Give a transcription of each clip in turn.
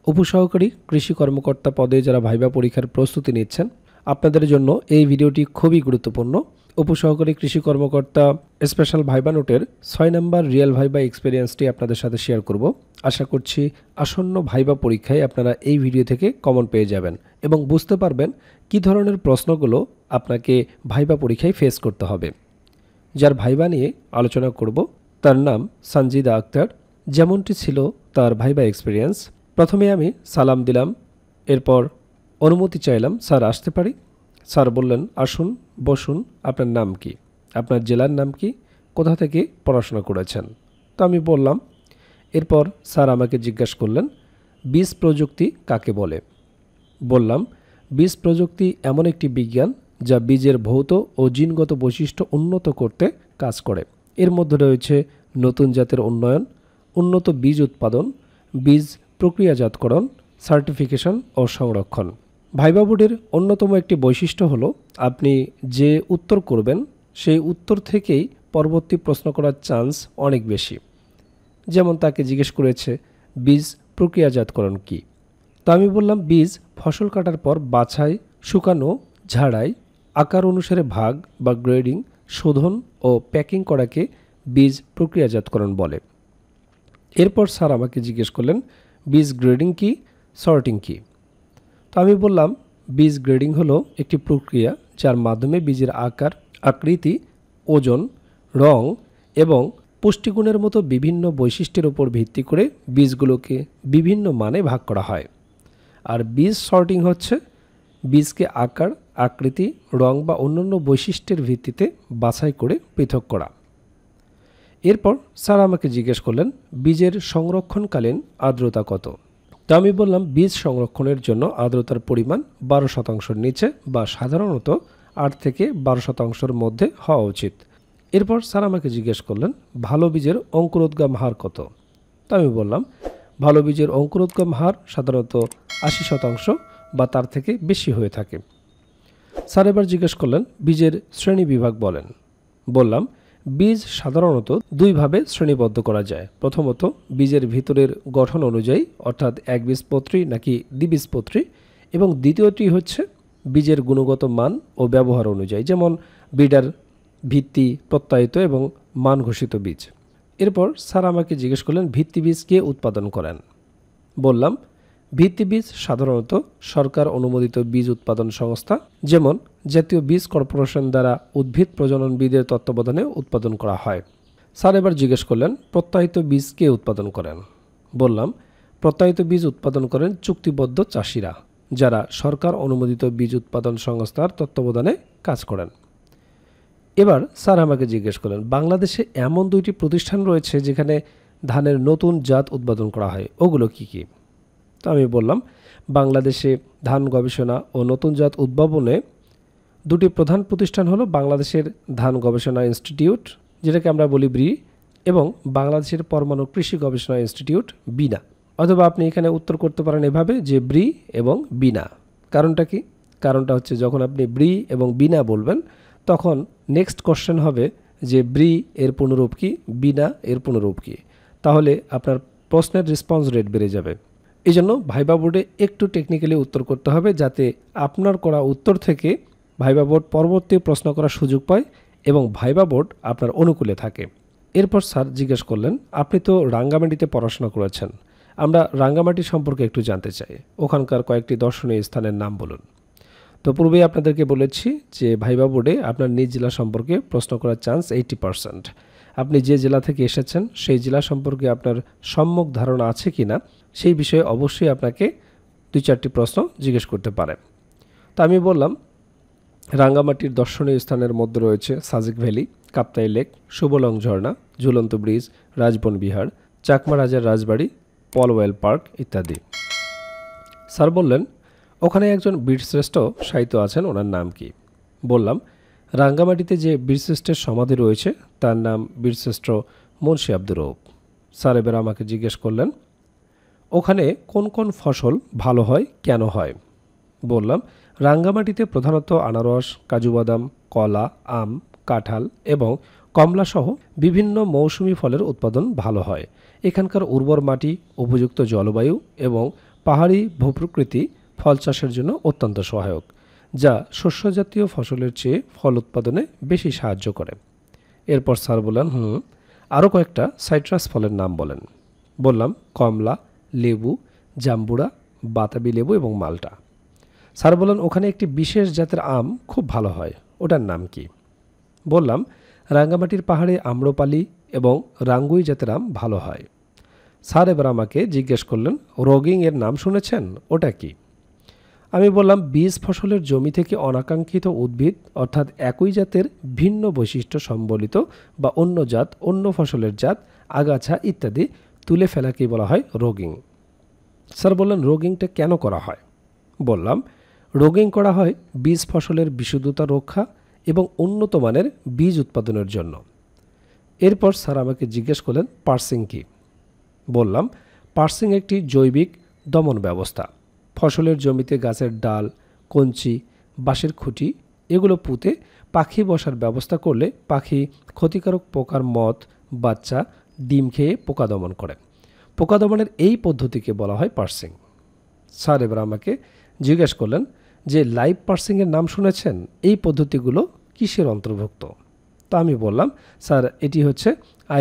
উপসহকারী কৃষি কর্মকর্তা পদে যারা ভাইবা পরীক্ষার প্রস্তুতি নিচ্ছেন আপনাদের জন্য এই ভিডিওটি খুবই গুরুত্বপূর্ণ। উপসহকারী কৃষি কর্মকর্তা স্পেশাল ভাইবা নোটের 6 নম্বর রিয়েল ভাইবা এক্সপেরিয়েন্সটি আপনাদের সাথে শেয়ার করব। আশা করছি আসন্ন ভাইবা পরীক্ষায় আপনারা এই ভিডিও থেকে কমন পেয়ে যাবেন এবং বুঝতে পারবেন কী ধরনের প্রশ্নগুলো আপনাকে ভাইবা পরীক্ষায় ফেস করতে হবে। যার ভাইবা নিয়ে আলোচনা করব তার নাম সঞ্জিদা আক্তার। যেমনটি ছিল তার ভাইবা এক্সপেরিয়েন্স, প্রথমে আমি সালাম দিলাম, এরপর অনুমতি চাইলাম, স্যার আসতে পারি? স্যার বললেন, আসুন, বসুন। আপনার নাম কি? আপনার জেলার নাম কি? কোথা থেকে পড়াশোনা করেছেন? তো আমি বললাম। এরপর স্যার আমাকে জিজ্ঞাসা করলেন, বীজ প্রযুক্তি কাকে বলে? বললাম, বীজ প্রযুক্তি এমন একটি বিজ্ঞান যা বীজের ভৌত ও জিনগত বৈশিষ্ট্য উন্নত করতে কাজ করে। এর মধ্যে রয়েছে নতুন জাতের উন্নয়ন, উন্নত বীজ উৎপাদন, বীজ প্রক্রিয়াজাতকরণ, সার্টিফিকেশন ও সংরক্ষণ। ভাইবা বোর্ডের অন্যতম একটি বৈশিষ্ট্য হলো আপনি যে উত্তর করবেন সেই উত্তর থেকেই পরবর্তী প্রশ্ন করার চান্স অনেক বেশি। যেমন তাকে জিজ্ঞেস করেছে বীজ প্রক্রিয়াজাতকরণ কী? তো আমি বললাম, বীজ ফসল কাটার পর বাছাই, শুকানো, ঝাড়াই, আকার অনুসারে ভাগ বা গ্রেডিং, শোধন ও প্যাকিং করাকে বীজ প্রক্রিয়াজাতকরণ বলে। এরপর স্যার আমাকে জিজ্ঞেস করলেন, বীজ গ্রেডিং কি, সর্টিং কি? তো আমি বললাম, বীজ গ্রেডিং হলো একটি প্রক্রিয়া যার মাধ্যমে বীজের আকার, আকৃতি, ওজন, রং এবং পুষ্টিগুণের মতো বিভিন্ন বৈশিষ্ট্যের উপর ভিত্তি করে বীজগুলোকে বিভিন্ন মানে ভাগ করা হয়। আর বীজ সর্টিং হচ্ছে বীজকে আকার, আকৃতি, রং বা অন্যান্য বৈশিষ্ট্যের ভিত্তিতে বাছাই করে পৃথক করা। এরপর স্যার আমাকে জিজ্ঞেস করলেন, বীজের সংরক্ষণকালীন আর্দ্রতা কত? তো আমি বললাম, বীজ সংরক্ষণের জন্য আর্দ্রতার পরিমাণ 12% নিচে বা সাধারণত 8 থেকে 12%-র মধ্যে হওয়া উচিত। এরপর স্যার আমাকে জিজ্ঞেস করলেন, ভালো বীজের অঙ্কুরোদ্গম হার কত? তো আমি বললাম, ভালো বীজের অঙ্কুরোদ্গম হার সাধারণত 80% বা তার থেকে বেশি হয়ে থাকে। স্যার এবার জিজ্ঞেস করলেন, বীজের শ্রেণী বিভাগ বলেন। বললাম, বীজ সাধারণত দুইভাবে শ্রেণীবদ্ধ করা যায়। প্রথমত বীজের ভিতরের গঠন অনুযায়ী, অর্থাৎ একবীজপত্রী নাকি দ্বিবীজপত্রী, এবং দ্বিতীয়টি হচ্ছে বীজের গুণগত মান ও ব্যবহার অনুযায়ী, যেমন ব্রিডার, ভিত্তি, প্রত্যায়িত এবং মান ঘোষিত বীজ। এরপর স্যার আমাকে জিজ্ঞেস করলেন, ভিত্তি বীজ কে উৎপাদন করেন? বললাম, ভিত্তি বীজ সাধারণত সরকার অনুমোদিত বীজ উৎপাদন সংস্থা যেমন জাতীয় বীজ কর্পোরেশন দ্বারা উদ্ভিদ প্রজননবিদের তত্ত্বাবধানে উৎপাদন করা হয়। স্যার এবার জিজ্ঞেস করলেন, প্রত্যায়িত বীজ কে উৎপাদন করেন? বললাম, প্রত্যায়িত বীজ উৎপাদন করেন চুক্তিবদ্ধ চাষিরা যারা সরকার অনুমোদিত বীজ উৎপাদন সংস্থার তত্ত্বাবধানে কাজ করেন। এবার স্যার আমাকে জিজ্ঞেস করলেন, বাংলাদেশে এমন 2টি প্রতিষ্ঠান রয়েছে যেখানে ধানের নতুন জাত উৎপাদন করা হয়, ওগুলো কি কি? তো আমি বললাম, বাংলাদেশে ধান গবেষণা ও নতুন জাত উদ্ভাবনে 2টি প্রধান প্রতিষ্ঠান হলো বাংলাদেশের ধান গবেষণা ইনস্টিটিউট, যেটাকে আমরা বলি ব্রি, এবং বাংলাদেশের পরমাণু কৃষি গবেষণা ইনস্টিটিউট, বিনা। অথবা আপনি এখানে উত্তর করতে পারেন এভাবে যে ব্রি এবং বিনা। কারণটা কি? কারণটা হচ্ছে যখন আপনি ব্রি এবং বিনা বলবেন তখন নেক্সট কোশ্চেন হবে যে ব্রি এর পুনরূপ কি, বিনা এর পুনরূপ কি। তাহলে আপনার প্রশ্নের রেসপন্স রেট বেড়ে যাবে। এই জন্য ভাইবা বোর্ডে একটু টেকনিক্যালি উত্তর করতে হবে যাতে আপনার করা উত্তর থেকে ভাইবা বোর্ড পরবর্তী প্রশ্ন করার সুযোগ পায় এবং ভাইবা বোর্ড আপনার অনুকূলে থাকে। এরপর স্যার জিজ্ঞেস করলেন, আপনি তো রাঙ্গামাটিতে পড়াশোনা করেছেন, আমরা রাঙ্গামাটি সম্পর্কে একটু জানতে চাই, ওখানকার কয়েকটি দর্শনীয় স্থানের নাম বলুন। তো পূর্বেই আপনাদেরকে বলেছি যে ভাইবা বোর্ডে আপনার নিজ জেলা সম্পর্কে প্রশ্ন করার চান্স 80%। আপনি যে জেলা থেকে এসেছেন সেই জেলা সম্পর্কে আপনার সম্যক ধারণা আছে কিনা সেই বিষয়ে অবশ্যই আপনাকে 2-4টি প্রশ্ন জিজ্ঞেস করতে পারে। তো আমি বললাম, রাঙ্গামাটির দর্শনীয় স্থানের মধ্যে রয়েছে সাজেক ভ্যালি, কাপ্তাই লেক, শুভলং ঝর্ণা, ঝুলন্ত ব্রিজ, রাজবন বিহার, চাকমা রাজার রাজবাড়ি, পলওয়েল পার্ক ইত্যাদি। স্যার বললেন, ওখানে একজন বীরশ্রেষ্ঠ সাহিত্য আছেন, ওনার নাম কি? বললাম, রাঙ্গামাটিতে যে বীরশ্রেষ্ঠের সমাধি রয়েছে তার নাম বীরশ্রেষ্ঠ মুন্সি আব্দুর রউফ। স্যার এবার আমাকে জিজ্ঞেস করলেন, ওখানে কোন কোন ফসল ভালো হয়, কেন হয়? বললাম, রাঙ্গামাটিতে প্রধানত আনারস, কাজু বাদাম, কলা, আম, কাঁঠাল এবং কমলাসহ বিভিন্ন মৌসুমি ফলের উৎপাদন ভালো হয়। এখানকার উর্বর মাটি, উপযুক্ত জলবায়ু এবং পাহাড়ি ভূপ্রকৃতি ফল চাষের জন্য অত্যন্ত সহায়ক, যা শস্যজাতীয় ফসলের চেয়ে ফল উৎপাদনে বেশি সাহায্য করে। এরপর স্যার বললেন আরও কয়েকটা সাইট্রাস ফলের নাম বলেন। বললাম কমলা, লেবু, জাম্বুরা, বাতাবি লেবু এবং মাল্টা। স্যার বললেন ওখানে একটি বিশেষ জাতের আম খুব ভালো হয়, ওটার নাম কি? বললাম রাঙ্গামাটির পাহাড়ে আম্রপালি এবং রাঙ্গুই জাতের আম ভালো হয়। স্যার এবার আমাকে জিজ্ঞেস করলেন রগিং এর নাম শুনেছেন, ওটা কি? আমি বললাম বীজ ফসলের জমি থেকে অনাকাঙ্ক্ষিত উদ্ভিদ অর্থাৎ একই জাতের ভিন্ন বৈশিষ্ট্য সম্বলিত বা অন্য জাত, অন্য ফসলের জাত, আগাছা ইত্যাদি তুলে ফেলাকেই বলা হয় রগিং। স্যার বললেন রগিংটা কেন করা হয়? বললাম রগিং করা হয় বীজ ফসলের বিশুদ্ধতা রক্ষা এবং উন্নত মানের বীজ উৎপাদনের জন্য। এরপর স্যার আমাকে জিজ্ঞেস করলেন পার্সিং কি? বললাম পার্সিং একটি জৈবিক দমন ব্যবস্থা। ফসলের জমিতে গাছের ডাল, কঞ্চি, বাঁশের খুঁটি এগুলো পুঁতে পাখি বসার ব্যবস্থা করলে পাখি ক্ষতিকারক পোকার মথ, বাচ্চা, ডিম খেয়ে পোকা দমন করে। পোকা দমনের এই পদ্ধতিকে বলা হয় পার্সিং। স্যার এবার আমাকে জিজ্ঞেস করলেন যে লাইভ পার্সিংয়ের নাম শুনেছেন, এই পদ্ধতিগুলো কিসের অন্তর্ভুক্ত? তা আমি বললাম স্যার এটি হচ্ছে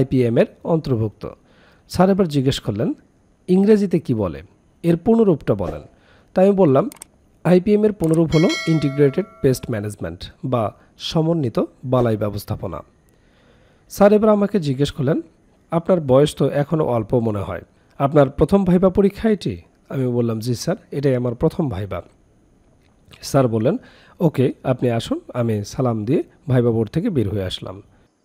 IPM এর অন্তর্ভুক্ত। স্যার এবার জিজ্ঞেস করলেন ইংরেজিতে কি বলে, এর পুনরূপটা বলেন। তাই আমি বললাম IPM এর পুনরূপ হলো ইন্টিগ্রেটেড পেস্ট ম্যানেজমেন্ট বা সমন্বিত বালাই ব্যবস্থাপনা। স্যার এবার আমাকে জিজ্ঞেস করলেন আপনার বয়স তো এখনও অল্প মনে হয়, আপনার প্রথম ভাইবা পরীক্ষা এটি? আমি বললাম জি স্যার, এটাই আমার প্রথম ভাইবা। স্যার বললেন ওকে আপনি আসুন। আমি সালাম দিয়ে ভাইবা বোর্ড থেকে বের হয়ে আসলাম।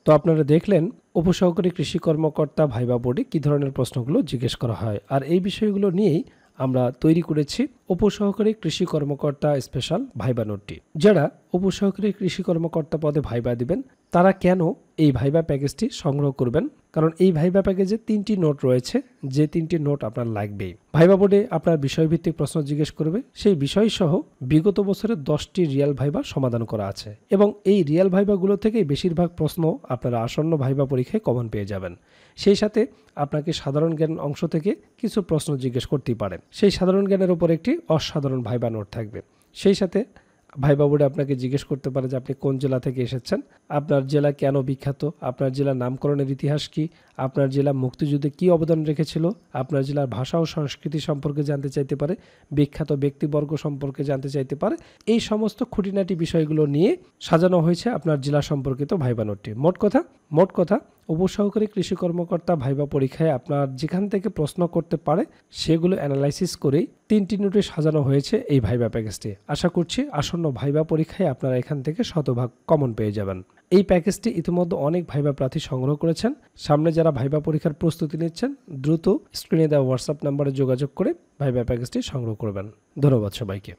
তো আপনারা দেখলেন উপসহকারী কৃষি কর্মকর্তা ভাইবা বোর্ডে কী ধরনের প্রশ্নগুলো জিজ্ঞেস করা হয়, আর এই বিষয়গুলো নিয়েই আমরা তৈরি করেছি উপসহকারী কৃষি কর্মকর্তা স্পেশাল ভাইবা নোটটি। যারা উপসহকারী কৃষি কর্মকর্তা পদে ভাইবা দিবেন তারা কেন এই ভাইবা প্যাকেজটি সংগ্রহ করবেন, কারণ এই ভাইবা প্যাকেজে 3টি নোট রয়েছে, যে 3টি নোট আপনার লাগবেই। ভাইবা বোর্ডে আপনার বিষয়ভিত্তিক প্রশ্ন জিজ্ঞেস করবে, সেই বিষয় সহ বিগত বছরের 10টি রিয়াল ভাইবা সমাধান করা আছে এবং এই রিয়াল ভাইবাগুলো থেকেই বেশিরভাগ প্রশ্ন আপনারা আসন্ন ভাইবা পরীক্ষায় কমন পেয়ে যাবেন। সেই সাথে আপনাকে সাধারণ জ্ঞান অংশ থেকে কিছু প্রশ্ন জিজ্ঞেস করতেই পারে। সেই সাধারণ জ্ঞানের উপর একটি অসাধারণ ভাইবা নোট থাকবে। সেই সাথে ভাইবা বোর্ডে আপনাকে জিজ্ঞেস করতে পারে যে আপনি কোন জেলা থেকে এসেছেন, আপনার জেলা কেন বিখ্যাত, আপনার জেলার নামকরণের ইতিহাস কি, আপনার জেলা মুক্তিযুদ্ধে কী অবদান রেখেছিল, আপনার জেলার ভাষা ও সংস্কৃতি সম্পর্কে জানতে চাইতে পারে, বিখ্যাত ব্যক্তিবর্গ সম্পর্কে জানতে চাইতে পারে। এই সমস্ত খুঁটিনাটি বিষয়গুলো নিয়ে সাজানো হয়েছে আপনার জেলা সম্পর্কিত ভাইবা নোটটি। মোট কথা উপসহকারী কৃষি কর্মকর্তা ভাইবা পরীক্ষায় আপনার যেখান থেকে প্রশ্ন করতে পারে সেগুলো অ্যানালাইসিস করেই 3টি নোটে সাজানো হয়েছে এই ভাইবা প্যাকেজটি। আশা করছি আসন্ন ভাইবা পরীক্ষায় আপনারা এখান থেকে শতভাগ কমন পেয়ে যাবেন। এই প্যাকেজটি ইতিমধ্যে অনেক ভাইবা প্রার্থী সংগ্রহ করেছেন। সামনে যারা ভাইবা পরীক্ষার প্রস্তুতি নিচ্ছেন দ্রুত স্ক্রিনে দেওয়া হোয়াটসঅ্যাপ নাম্বারে যোগাযোগ করে ভাইবা প্যাকেজটি সংগ্রহ করবেন। ধন্যবাদ সবাইকে।